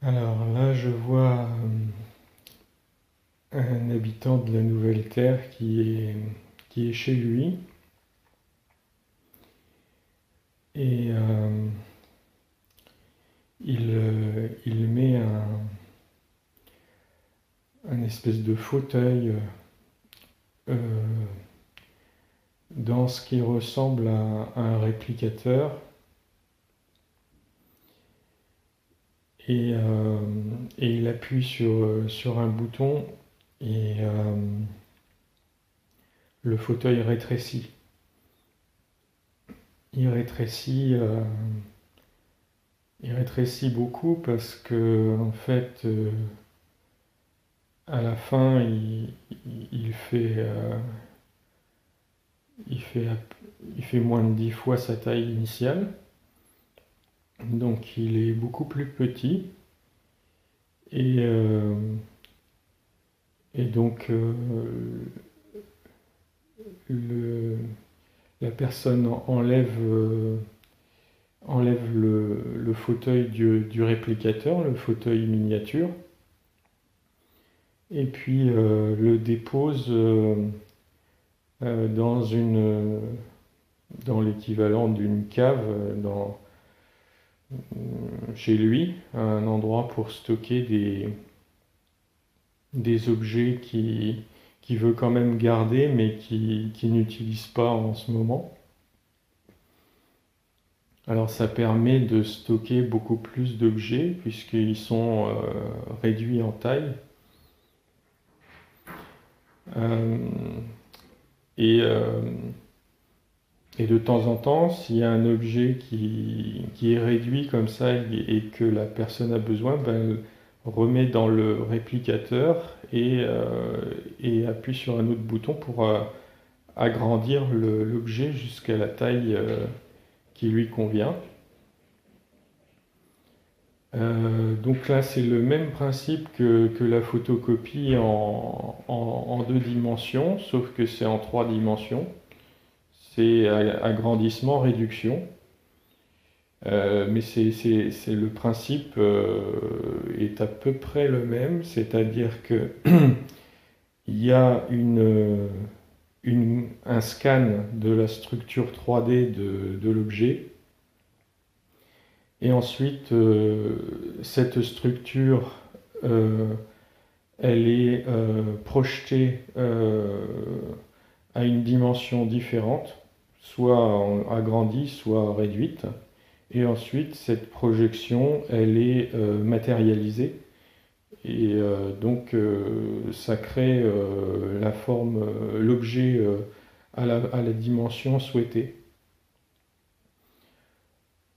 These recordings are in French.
Alors là, je vois un habitant de la Nouvelle Terre qui est chez lui et il met un espèce de fauteuil euh, dans ce qui ressemble à un réplicateur et, euh, et il appuie sur un bouton et le fauteuil rétrécit. Il rétrécit, euh, il rétrécit beaucoup parce que en fait, à la fin, il fait, il fait, il fait moins de 10 fois sa taille initiale. Donc il est beaucoup plus petit et, euh, et donc le, la personne enlève le fauteuil du réplicateur, le fauteuil miniature, et puis le dépose dans dans l'équivalent d'une cave chez lui, un endroit pour stocker des objets qui veut quand même garder mais qui n'utilise pas en ce moment. Alors ça permet de stocker beaucoup plus d'objets puisqu'ils sont réduits en taille. Euh, et, euh, et de temps en temps, s'il y a un objet qui est réduit comme ça et que la personne a besoin, ben, elle remet dans le réplicateur et appuie sur un autre bouton pour agrandir l'objet jusqu'à la taille qui lui convient. Donc là, c'est le même principe que la photocopie en deux dimensions, sauf que c'est en trois dimensions. C'est agrandissement, réduction. Mais le principe est à peu près le même, c'est-à-dire que il y a un scan de la structure 3D de l'objet, et ensuite cette structure, euh, elle est projetée à une dimension différente, soit agrandie, soit réduite. Et ensuite, cette projection, elle est matérialisée. Et donc, ça crée la forme, l'objet à la dimension souhaitée.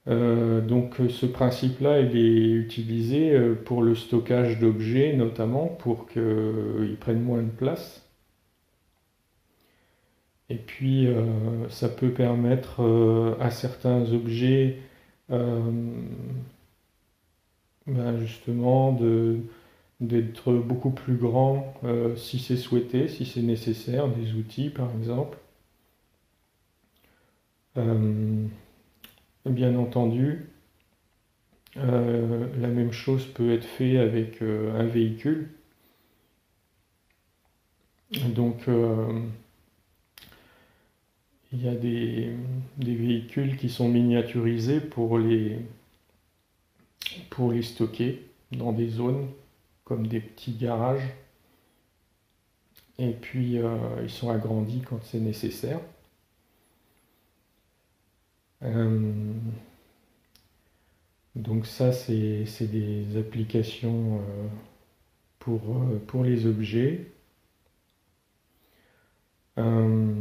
Donc, ce principe-là, il est utilisé pour le stockage d'objets, notamment pour qu'ils prennent moins de place. Et puis, ça peut permettre à certains objets, euh, ben justement, d'être beaucoup plus grands si c'est souhaité, si c'est nécessaire, des outils par exemple. Euh, Bien entendu, la même chose peut être faite avec un véhicule. Donc, il y a des véhicules qui sont miniaturisés pour les stocker dans des zones comme des petits garages. Et puis, ils sont agrandis quand c'est nécessaire. Euh, donc ça, c'est des applications pour les objets. Euh,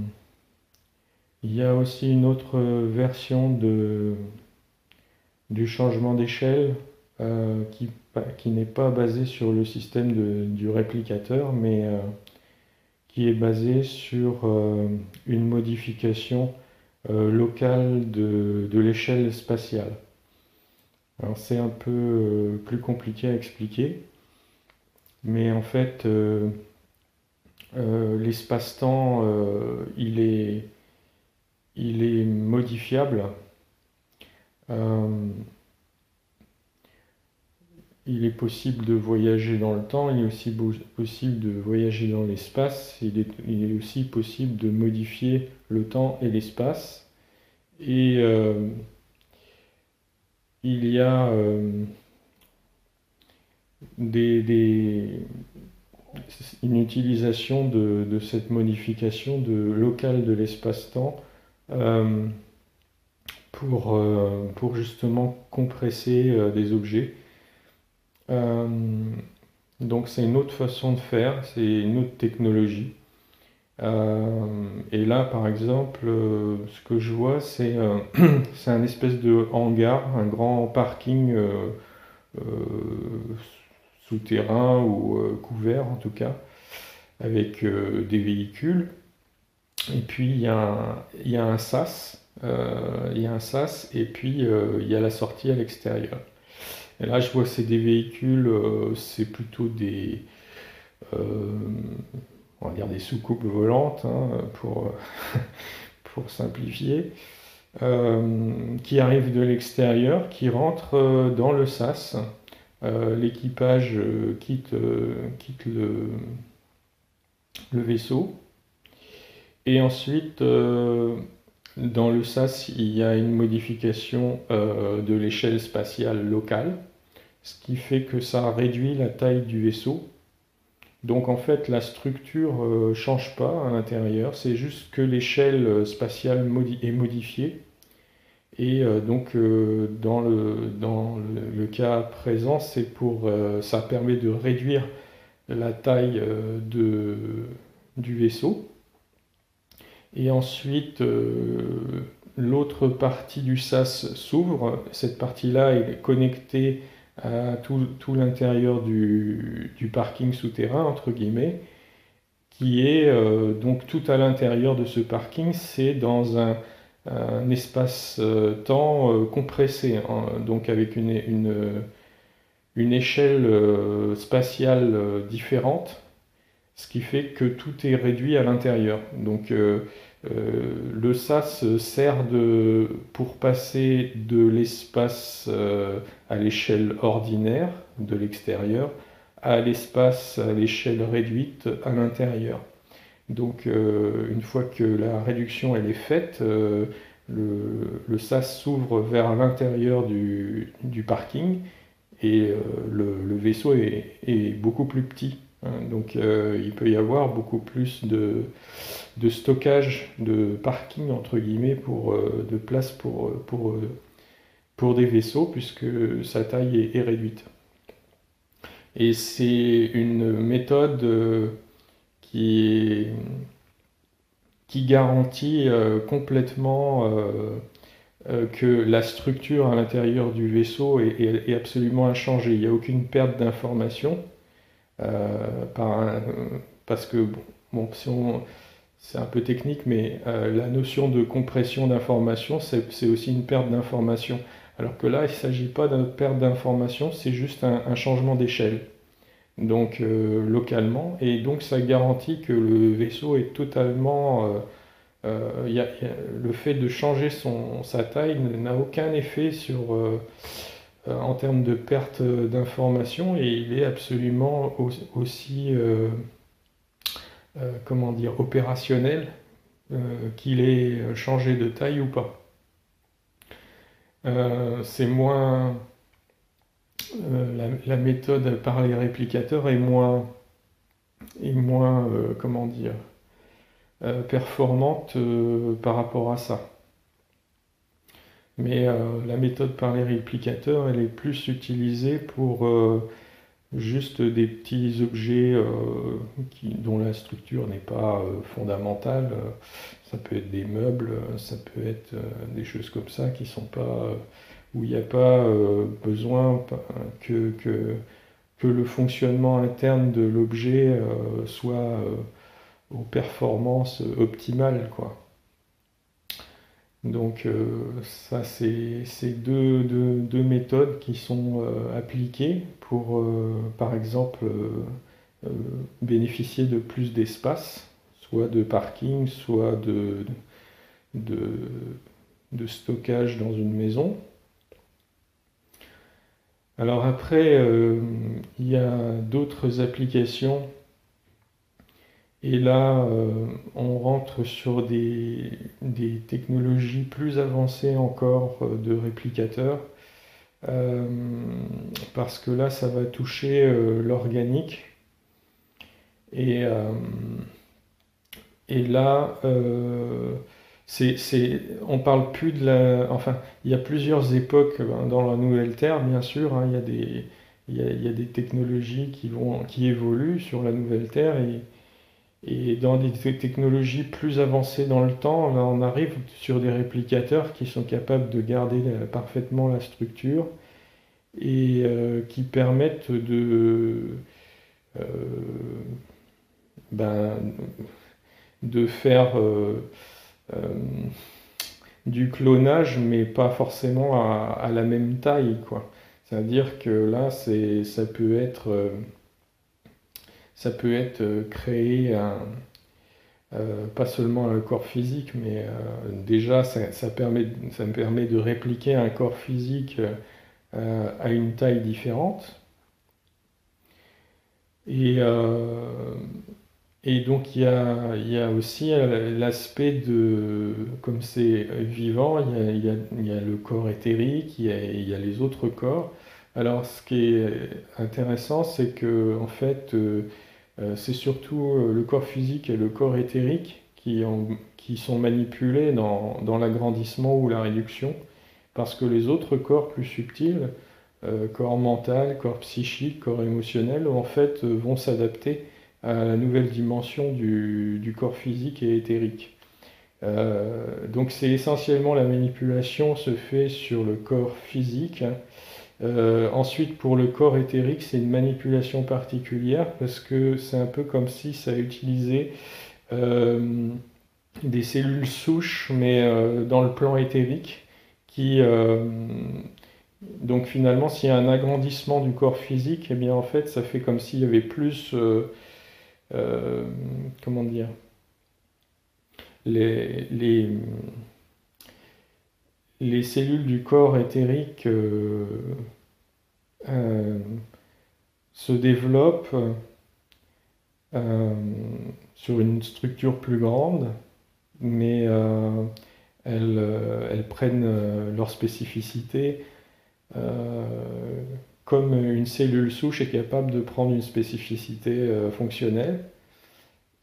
il y a aussi une autre version du changement d'échelle qui n'est pas basée sur le système du réplicateur, mais qui est basée sur une modification locale de l'échelle spatiale. Alors c'est un peu plus compliqué à expliquer, mais en fait, l'espace-temps, il est modifiable. Euh, il est possible de voyager dans le temps, il est aussi possible de voyager dans l'espace, il est aussi possible de modifier le temps et l'espace. Et il y a des, des- une utilisation de cette modification locale de l'espace-temps euh, pour justement compresser des objets. Euh, donc c'est une autre façon de faire, c'est une autre technologie. Et là, par exemple, ce que je vois, c'est un espèce de hangar, un grand parking euh, souterrain ou couvert en tout cas, avec des véhicules. Et puis il y a un sas, il y a un sas, et puis il y a la sortie à l'extérieur. Et là, je vois c'est des véhicules, c'est plutôt euh, on va dire des soucoupes volantes, hein, pour simplifier, qui arrivent de l'extérieur, qui rentrent dans le sas. L'équipage quitte le vaisseau. Et ensuite, dans le SAS, il y a une modification de l'échelle spatiale locale, ce qui fait que ça réduit la taille du vaisseau. Donc en fait, la structure ne change pas à l'intérieur, c'est juste que l'échelle spatiale est modifiée. Et donc dans le cas présent, ça permet de réduire la taille du vaisseau. Et ensuite, l'autre partie du SAS s'ouvre. Cette partie-là est connectée à tout l'intérieur du parking souterrain, entre guillemets, qui est donc tout à l'intérieur de ce parking. C'est dans un espace-temps compressé, hein, donc avec une échelle spatiale différente, ce qui fait que tout est réduit à l'intérieur. Donc le SAS sert pour passer de l'espace à l'échelle ordinaire de l'extérieur à l'espace à l'échelle réduite à l'intérieur. Donc une fois que la réduction elle est faite, le SAS s'ouvre vers l'intérieur du parking et le vaisseau est beaucoup plus petit. Hein. Donc il peut y avoir beaucoup plus de stockage, de parking entre guillemets, de place pour des vaisseaux puisque sa taille est réduite. Et c'est une méthode qui, qui garantit complètement que la structure à l'intérieur du vaisseau est absolument inchangée. Il n'y a aucune perte d'information parce que bon, c'est un peu technique, mais la notion de compression d'information, c'est aussi une perte d'information. Alors que là, il ne s'agit pas d'une perte d'information, c'est juste un changement d'échelle, donc localement, et donc ça garantit que le vaisseau est totalement le fait de changer sa taille n'a aucun effet en termes de perte d'information et il est absolument aussi comment dire, opérationnel qu'il ait changé de taille ou pas. C'est moins la méthode par les réplicateurs est moins comment dire, performante par rapport à ça. Mais la méthode par les réplicateurs, elle est plus utilisée pour juste des petits objets dont la structure n'est pas fondamentale. Ça peut être des meubles, ça peut être des choses comme ça qui sont pas, où il n'y a pas besoin que le fonctionnement interne de l'objet soit aux performances optimales, quoi. Donc ça, c'est deux méthodes qui sont appliquées pour, par exemple, euh, bénéficier de plus d'espace, soit de parking, soit de stockage dans une maison. Alors après, il y a d'autres applications, et là, on rentre sur des technologies plus avancées encore de réplicateurs, euh, parce que là, ça va toucher l'organique. Et, euh, et là, on parle plus de la... Enfin, il y a plusieurs époques dans la Nouvelle Terre, bien sûr, hein, il y a des technologies qui évoluent sur la Nouvelle Terre, et dans des technologies plus avancées dans le temps, là, on arrive sur des réplicateurs qui sont capables de garder parfaitement la structure et qui permettent euh, ben, de faire euh, du clonage, mais pas forcément à la même taille, quoi. C'est-à-dire que là, ça peut être créé pas seulement un corps physique, mais déjà, ça me permet de répliquer un corps physique à une taille différente. Et, et donc il y a aussi l'aspect comme c'est vivant, il y a le corps éthérique, il y a les autres corps. Alors ce qui est intéressant, c'est que en fait, c'est surtout le corps physique et le corps éthérique qui sont manipulés dans l'agrandissement ou la réduction, parce que les autres corps plus subtils, corps mental, corps psychique, corps émotionnel, en fait, vont s'adapter à la nouvelle dimension du corps physique et éthérique. Donc c'est essentiellement la manipulation se fait sur le corps physique. Ensuite, pour le corps éthérique, c'est une manipulation particulière parce que c'est un peu comme si ça utilisait euh, des cellules souches, mais dans le plan éthérique, donc finalement, s'il y a un agrandissement du corps physique, eh bien en fait, ça fait comme s'il y avait plus, euh, comment dire, les, les, les cellules du corps éthérique euh, se développent euh, sur une structure plus grande, mais elles prennent leur spécificité euh, comme une cellule souche est capable de prendre une spécificité fonctionnelle.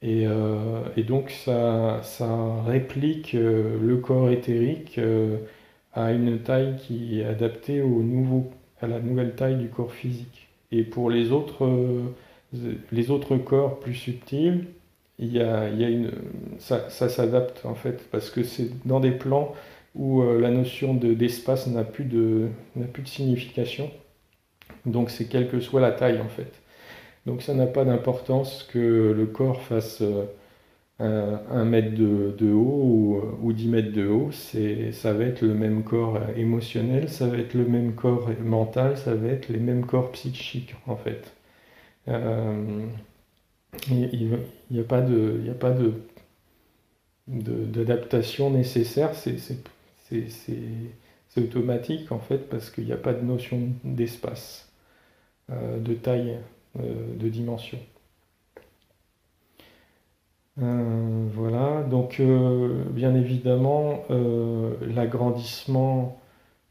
Et donc ça réplique le corps éthérique à une taille qui est adaptée à la nouvelle taille du corps physique. Et pour les autres corps plus subtils, ça s'adapte en fait, parce que c'est dans des plans où la notion d'espace n'a plus de signification. Donc c'est quelle que soit la taille en fait. Donc ça n'a pas d'importance que le corps fasse 1 mètre de haut ou 10 mètres de haut. Ça va être le même corps émotionnel, ça va être le même corps mental, ça va être les mêmes corps psychiques en fait. Euh, il n'y a pas d'adaptation nécessaire, c'est automatique en fait parce qu'il n'y a pas de notion d'espace, de taille, de dimension. Voilà, donc bien évidemment, l'agrandissement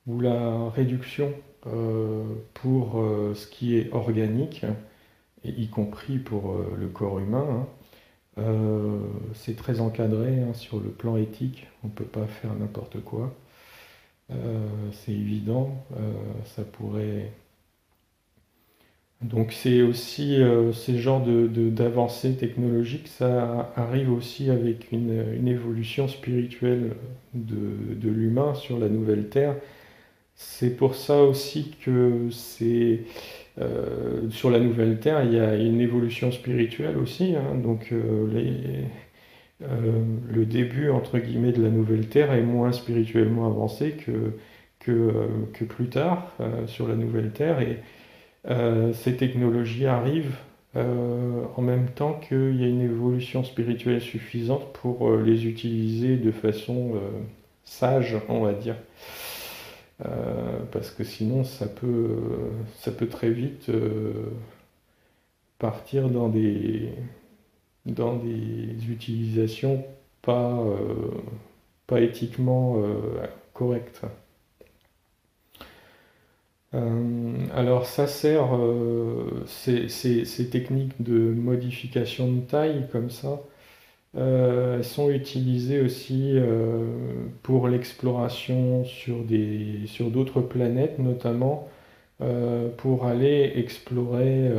ou la réduction pour ce qui est organique, et y compris pour le corps humain, hein, c'est très encadré hein, sur le plan éthique, on ne peut pas faire n'importe quoi. C'est évident, ça pourrait. Donc c'est aussi ces genres d'avancées technologiques, ça arrive aussi avec une évolution spirituelle de l'humain sur la nouvelle Terre. C'est pour ça aussi que sur la nouvelle Terre, il y a une évolution spirituelle aussi, hein. Donc le début, entre guillemets, de la nouvelle Terre est moins spirituellement avancé que plus tard sur la nouvelle Terre. Et ces technologies arrivent en même temps qu'il y a une évolution spirituelle suffisante pour les utiliser de façon sage, on va dire. parce que sinon ça peut très vite partir dans des utilisations pas éthiquement correctes. Alors ça sert, ces techniques de modification de taille comme ça, elles sont utilisées aussi pour l'exploration sur d'autres planètes, notamment pour aller explorer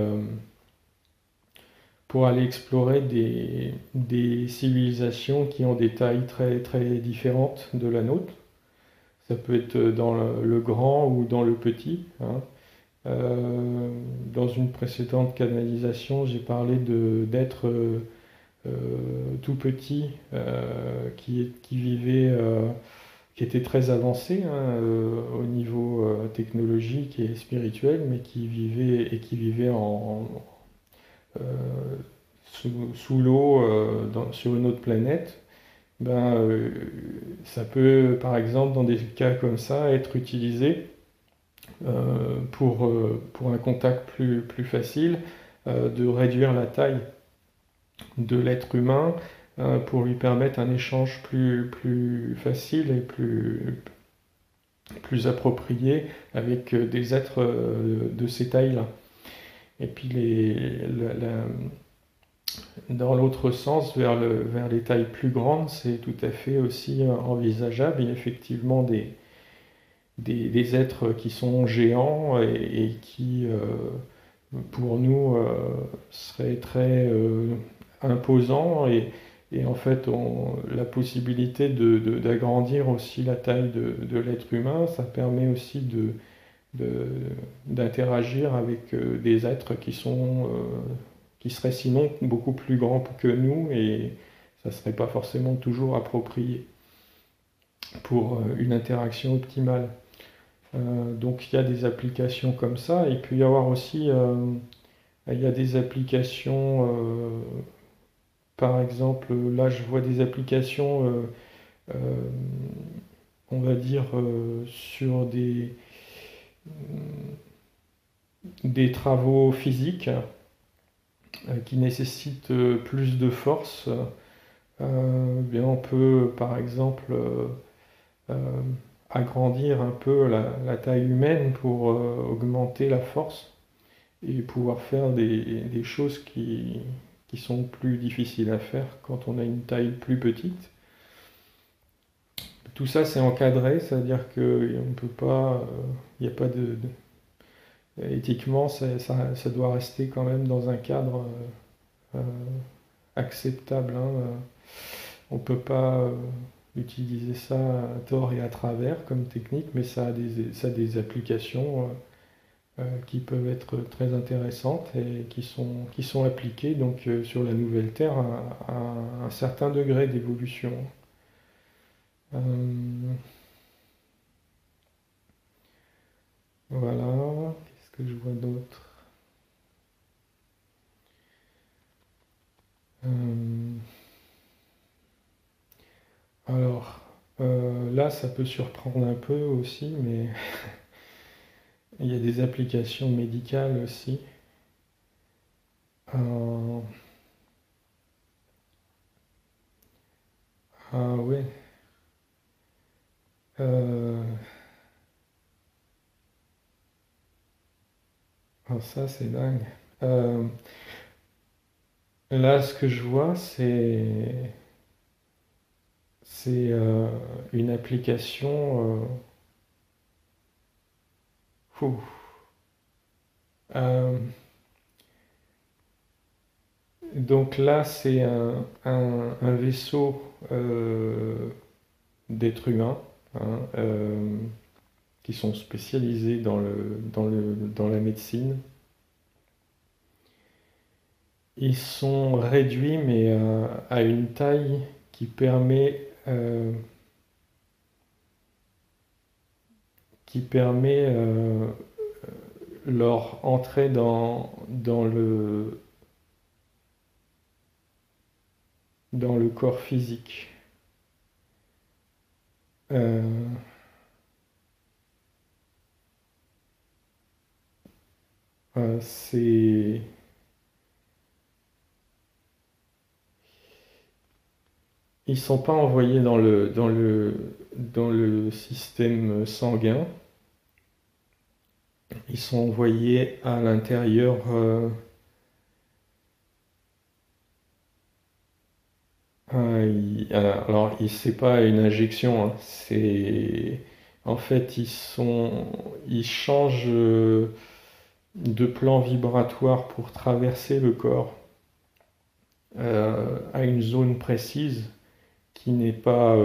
des civilisations qui ont des tailles très, très différentes de la nôtre. Ça peut être dans le grand ou dans le petit, hein. Dans une précédente canalisation, j'ai parlé d'êtres tout petits qui vivaient, qui étaient très avancés, hein, au niveau technologique et spirituel, mais qui vivaient euh, sous l'eau sur une autre planète. Ben, ça peut, par exemple, dans des cas comme ça, être utilisé pour un contact plus facile, de réduire la taille de l'être humain pour lui permettre un échange plus facile et plus approprié avec des êtres de ces tailles-là. Et puis dans l'autre sens, vers les tailles plus grandes, c'est tout à fait aussi envisageable. Il y a effectivement des êtres qui sont géants et qui, pour nous, seraient très imposants. Et en fait, la possibilité d'agrandir aussi la taille de l'être humain, ça permet aussi de- d'interagir avec des êtres qui seraient sinon beaucoup plus grands que nous et ça ne serait pas forcément toujours approprié pour une interaction optimale. Donc il y a des applications comme ça, et puis il y avoir aussi il y a des applications, par exemple, là je vois des applications, euh, on va dire, sur des travaux physiques qui nécessitent plus de force. Bien, on peut par exemple euh, agrandir un peu la taille humaine pour augmenter la force et pouvoir faire des choses qui sont plus difficiles à faire quand on a une taille plus petite. Tout ça c'est encadré, c'est-à-dire qu'on ne peut pas, il n'y a pas éthiquement, ça doit rester quand même dans un cadre euh, acceptable, hein. On ne peut pas utiliser ça à tort et à travers comme technique, mais ça a des applications qui peuvent être très intéressantes et qui sont appliquées donc, sur la nouvelle Terre à un certain degré d'évolution. Euh, voilà, qu'est-ce que je vois d'autre? Euh, alors, là, ça peut surprendre un peu aussi, mais il y a des applications médicales aussi. Euh, ah ouais. Euh, ah, ça, c'est dingue. Euh, Là, ce que je vois, c'est une application. Fou. Euh, donc là, c'est un vaisseau d'êtres humains, hein, qui sont spécialisés dans la médecine. Ils sont réduits, mais à une taille qui permet leur entrée dans le corps physique. Euh, C'est Ils sont pas envoyés dans le système sanguin, ils sont envoyés à l'intérieur. C'est pas une injection, hein, en fait, ils changent de plan vibratoire pour traverser le corps à une zone précise qui n'est pas,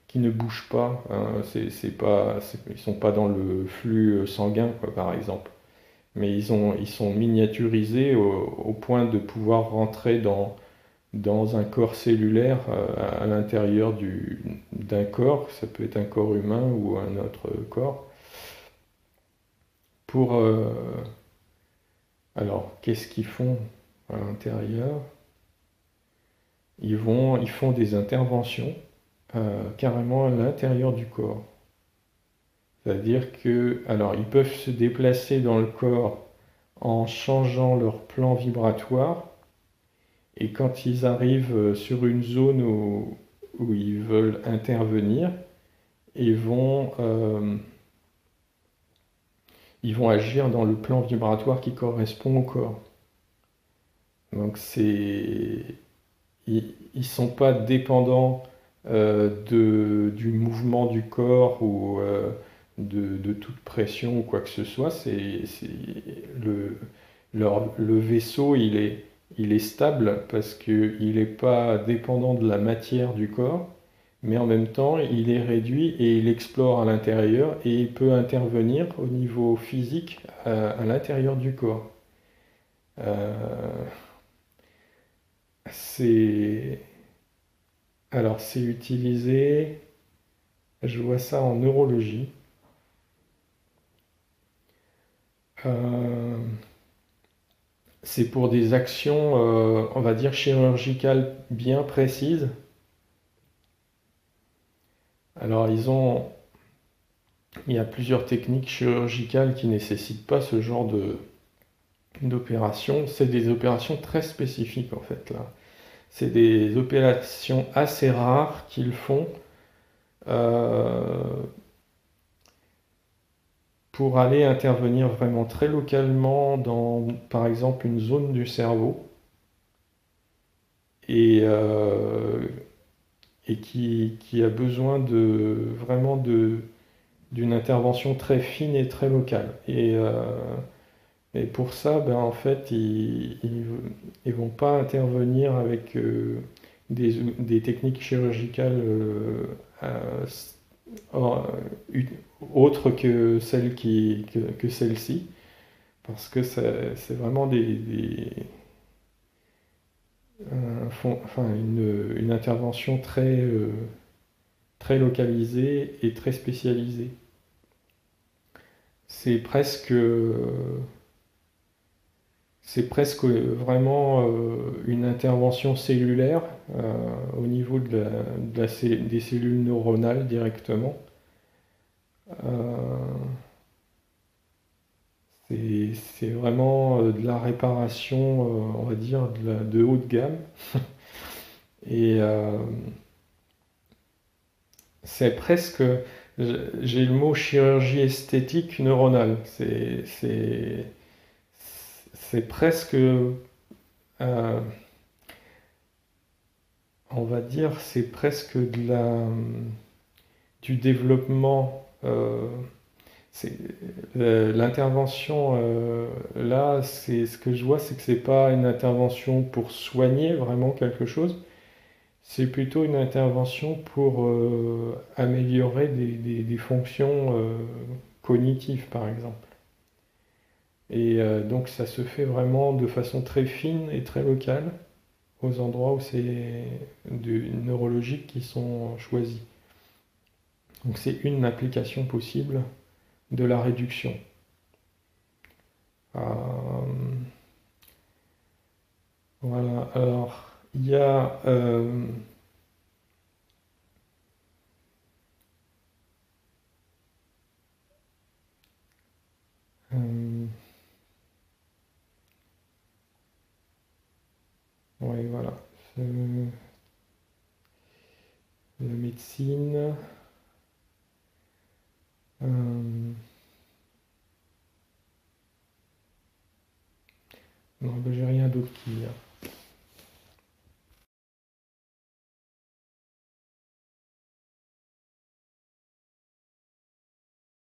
qui ne bouge pas, hein. Ils sont pas dans le flux sanguin, quoi, par exemple. Mais ils sont miniaturisés au point de pouvoir rentrer dans un corps cellulaire à l'intérieur d'un corps, ça peut être un corps humain ou un autre corps. Pour, alors, qu'est-ce qu'ils font à l'intérieur? Ils font des interventions carrément à l'intérieur du corps. C'est-à-dire que, alors, ils peuvent se déplacer dans le corps en changeant leur plan vibratoire, et quand ils arrivent sur une zone où ils veulent intervenir, ils vont, euh, ils vont agir dans le plan vibratoire qui correspond au corps. Donc ils sont pas dépendants du mouvement du corps ou de toute pression ou quoi que ce soit. Le, le vaisseau, il est stable parce qu'il n'est pas dépendant de la matière du corps, mais en même temps, il est réduit et il explore à l'intérieur et il peut intervenir au niveau physique à l'intérieur du corps. Euh, c'est c'est utilisé, je vois ça en neurologie. Euh, c'est pour des actions, on va dire, chirurgicales bien précises. Alors, il y a plusieurs techniques chirurgicales qui nécessitent pas ce genre d'opération. C'est des opérations très spécifiques, en fait, là. C'est des opérations assez rares qu'ils font euh, pour aller intervenir vraiment très localement dans, par exemple, une zone du cerveau et, euh, et qui a besoin vraiment d'une intervention très fine et très locale. Et pour ça, ben, en fait, ils vont pas intervenir avec des techniques chirurgicales euh, or- autres que que celles-ci, parce que c'est vraiment une intervention très localisée et très spécialisée. C'est presque, c'est presque vraiment une intervention cellulaire au niveau des cellules neuronales directement. Euh, c'est vraiment de la réparation, on va dire, de haut de gamme. Et c'est presque, j'ai le mot chirurgie esthétique neuronale. C'est presque, on va dire, c'est presque du développement. C'est L'intervention là, c'est ce que je vois, c'est que c'est pas une intervention pour soigner vraiment quelque chose, c'est plutôt une intervention pour améliorer des fonctions cognitives, par exemple. Et donc ça se fait vraiment de façon très fine et très locale aux endroits où c'est neurologiques qui sont choisis. Donc c'est une application possible de la réduction. Euh, voilà, alors il y a euh, Ouais, voilà. La médecine. Non, ben, j'ai rien d'autre qui vient.